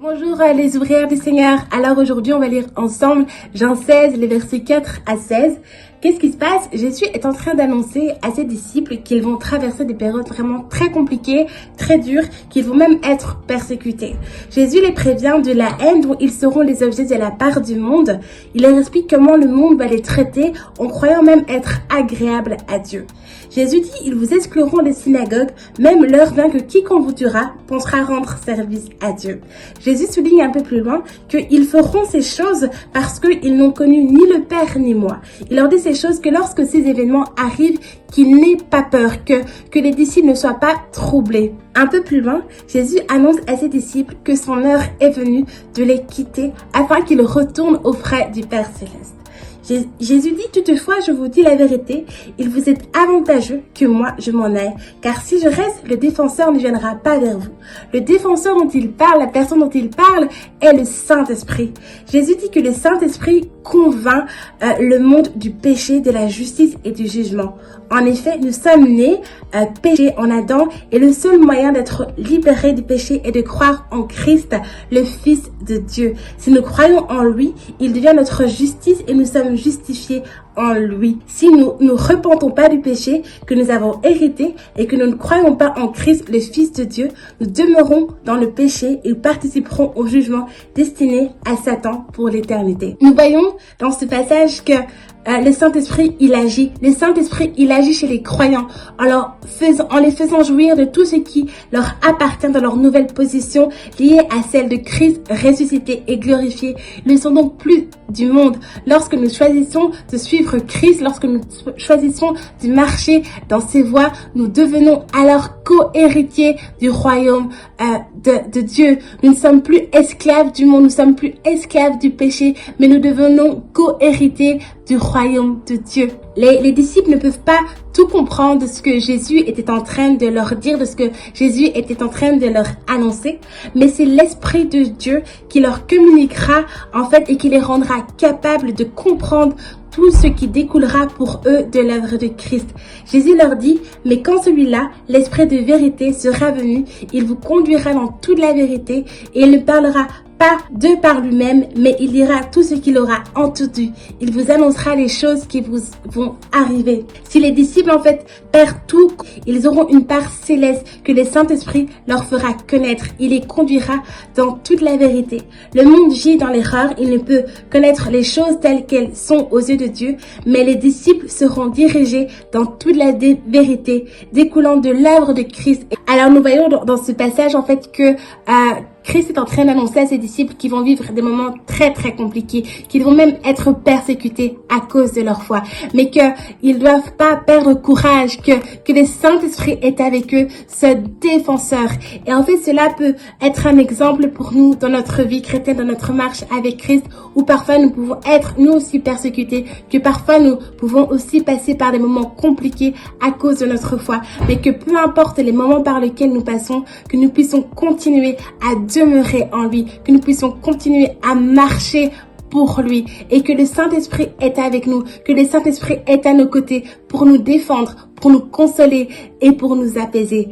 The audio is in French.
Bonjour les ouvrières du Seigneur. Alors aujourd'hui, on va lire ensemble Jean 16, les versets 4 à 16. Qu'est-ce qui se passe? Jésus est en train d'annoncer à ses disciples qu'ils vont traverser des périodes vraiment très compliquées, très dures, qu'ils vont même être persécutés. Jésus les prévient de la haine dont ils seront les objets de la part du monde. Il leur explique comment le monde va les traiter en croyant même être agréables à Dieu. Jésus dit, ils vous excluront des synagogues, même l'heure vient que quiconque vous tuera pensera rendre service à Dieu. Jésus souligne un peu plus loin qu'ils feront ces choses parce qu'ils n'ont connu ni le Père ni moi. Il leur dit ces choses que lorsque ces événements arrivent, qu'ils n'aient pas peur, que les disciples ne soient pas troublés. Un peu plus loin, Jésus annonce à ses disciples que son heure est venue de les quitter afin qu'ils retournent auprès du Père Céleste. Jésus dit, toutefois, je vous dis la vérité, il vous est avantageux que moi je m'en aille, car si je reste, le défenseur ne viendra pas vers vous. Le défenseur dont il parle, la personne dont il parle, est le Saint-Esprit. Jésus dit que le Saint-Esprit convainc le monde du péché, de la justice et du jugement. En effet, nous sommes nés péchés en Adam et le seul moyen d'être libérés du péché est de croire en Christ, le Fils de Dieu. Si nous croyons en lui, il devient notre justice et nous sommes justifiés en lui. Si nous ne repentons pas du péché que nous avons hérité et que nous ne croyons pas en Christ, le Fils de Dieu, nous demeurons dans le péché et participerons au jugement destiné à Satan pour l'éternité. Nous voyons dans ce passage que le Saint-Esprit, il agit. Le Saint-Esprit, il agit chez les croyants en les faisant jouir de tout ce qui leur appartient dans leur nouvelle position liée à celle de Christ ressuscité et glorifié. Ils ne sont donc plus du monde. Lorsque nous choisissons de suivre Christ, lorsque nous choisissons de marcher dans ses voies, nous devenons alors co-héritiers du royaume de Dieu. Nous ne sommes plus esclaves du monde, nous ne sommes plus esclaves du péché, mais nous devenons co-héritiers du royaume de Dieu. Les disciples ne peuvent pas tout comprendre de ce que Jésus était en train de leur dire, de ce que Jésus était en train de leur annoncer, mais c'est l'Esprit de Dieu qui leur communiquera en fait et qui les rendra capables de comprendre tout ce qui découlera pour eux de l'œuvre de Christ. Jésus leur dit, mais quand celui-là, l'Esprit de vérité, sera venu, il vous conduira dans toute la vérité et il ne parlera pas de par lui-même, mais il dira tout ce qu'il aura entendu. Il vous annoncera les choses qui vous vont arriver. Si les disciples, en fait, perdent tout, ils auront une part céleste que le Saint-Esprit leur fera connaître. Il les conduira dans toute la vérité. Le monde gît dans l'erreur. Il ne peut connaître les choses telles qu'elles sont aux yeux de Dieu, mais les disciples seront dirigés dans toute la vérité découlant de l'œuvre de Christ. Alors, nous voyons dans ce passage, en fait, que Christ est en train d'annoncer à ses disciples qu'ils vont vivre des moments très très compliqués, qu'ils vont même être persécutés à cause de leur foi, mais qu'ils doivent pas perdre courage, que le Saint-Esprit est avec eux, ce défenseur. Et en fait, cela peut être un exemple pour nous dans notre vie chrétienne, dans notre marche avec Christ, où parfois nous pouvons être nous aussi persécutés, que parfois nous pouvons aussi passer par des moments compliqués à cause de notre foi, mais que peu importe les moments par lesquels nous passons, que nous puissions continuer à demeurer en lui, que nous puissions continuer à marcher pour lui et que le Saint-Esprit est avec nous, que le Saint-Esprit est à nos côtés pour nous défendre, pour nous consoler et pour nous apaiser.